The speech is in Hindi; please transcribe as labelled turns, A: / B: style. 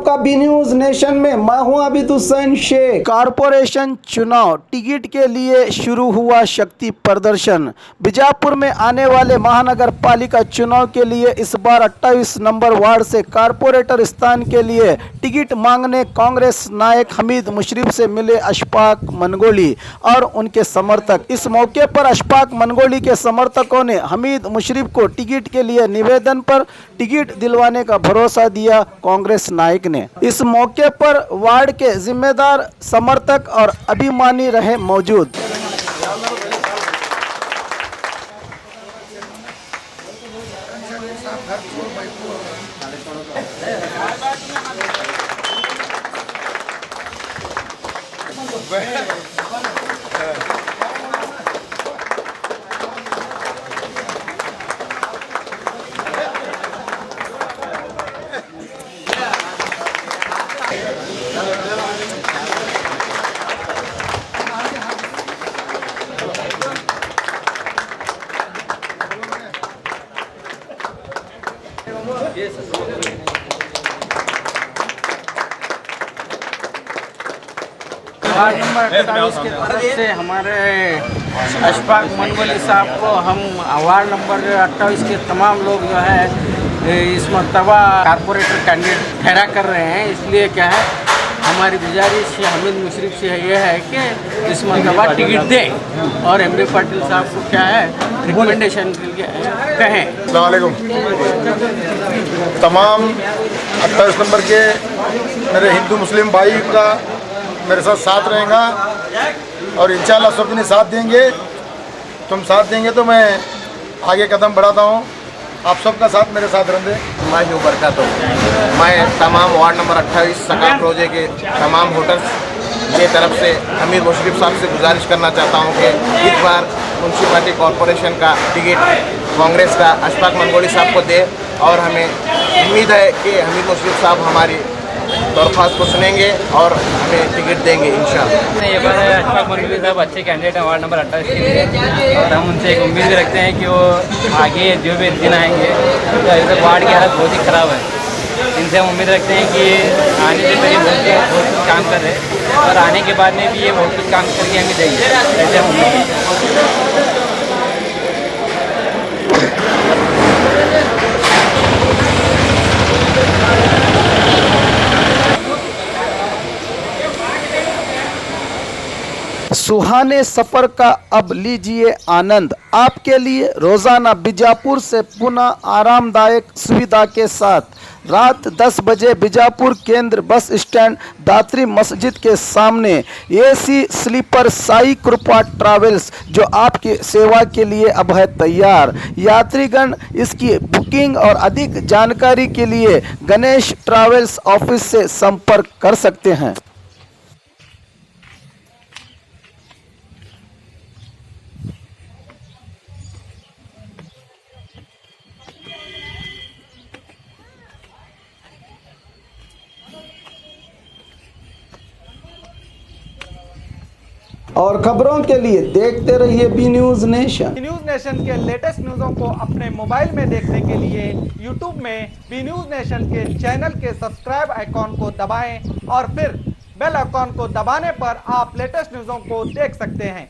A: आपका बी न्यूज नेशन में मैं हूं आबिद हुसैन शेख। कारपोरेशन चुनाव टिकट के लिए शुरू हुआ शक्ति प्रदर्शन। बीजापुर में आने वाले महानगर पालिका चुनाव के लिए इस बार 28 नंबर वार्ड से कारपोरेटर स्थान के लिए टिकट मांगने कांग्रेस नायक हमीद मुशर्रफ से मिले अशफाक मनगोली और उनके समर्थक। इस मौके पर अशफाक मनगोली के समर्थकों ने हमीद मुशर्रफ को टिकट के लिए निवेदन पर टिकट दिलवाने का भरोसा दिया कांग्रेस नायक ने। इस मौके पर वार्ड के जिम्मेदार, समर्थक और अभिमानी रहे मौजूद।
B: वार्ड नंबर 28 की तरफ से हमारे अशफाक मनगोली साहब को हम वार्ड नंबर 28 के तमाम लोग जो है इस मरतबा कारपोरेटर कैंडिडेट ठहरा कर रहे हैं। इसलिए क्या है, हमारी गुजारिश हमीद मुशर्रफ से ये है कि इस मरतबा टिकट दें और एमबी पाटिल साहब को क्या है रिकमेंडेशन के लिए कहें।
C: अस्सलामुअलैकुम। तमाम 28 नंबर के मेरे हिंदू मुस्लिम भाई का मेरे साथ रहेगा और इंशाल्लाह सब दिन साथ देंगे। तुम साथ देंगे तो मैं आगे कदम बढ़ाता हूँ। आप सबका साथ मेरे साथ रहेंगे।
D: मैं बरकत मैं तमाम वार्ड नंबर 28 सकाम रोजे के तमाम वोटर्स की तरफ से हमीद मुशर्रफ साहब से गुजारिश करना चाहता हूँ कि इस बार म्यूनसिपैलिटी कॉरपोरेशन का टिकट कांग्रेस का अशफाक मनगोली साहब को दे और हमें उम्मीद है कि हमीद मुशर्रफ साहब हमारी दरख्वास्त को सुनेंगे और हमें टिकट देंगे इंशाअल्लाह।
E: ये बात है, अशफाक मनगोली साहब अच्छे कैंडिडेट हैं वार्ड नंबर 28 के लिए और हम उनसे एक उम्मीद भी रखते हैं कि वो आगे जो भी दिन आएंगे तो ऐसे वार्ड की हालत बहुत ही ख़राब है। इनसे हम उम्मीद रखते हैं कि आने से पहले बहुत कुछ काम कर रहे हैं और आने के बाद में भी ये बहुत कुछ काम करके हमें देंगे, ऐसे हम उम्मीद करते हैं।
A: सुहाने सफर का अब लीजिए आनंद। आपके लिए रोजाना बीजापुर से पुनः आरामदायक सुविधा के साथ रात 10 बजे बीजापुर केंद्र बस स्टैंड दात्री मस्जिद के सामने एसी स्लीपर साई कृपा ट्रैवल्स जो आपकी सेवा के लिए अब है तैयार। यात्रीगण इसकी बुकिंग और अधिक जानकारी के लिए गणेश ट्रैवल्स ऑफिस से संपर्क कर सकते हैं। और खबरों के लिए देखते रहिए B News Nation.
F: B News Nation के लेटेस्ट न्यूज़ों को अपने मोबाइल में देखने के लिए यूट्यूब में बी न्यूज नेशन के चैनल के सब्सक्राइब आइकॉन को दबाएं और फिर बेल आइकॉन को दबाने पर आप लेटेस्ट न्यूज़ों को देख सकते हैं।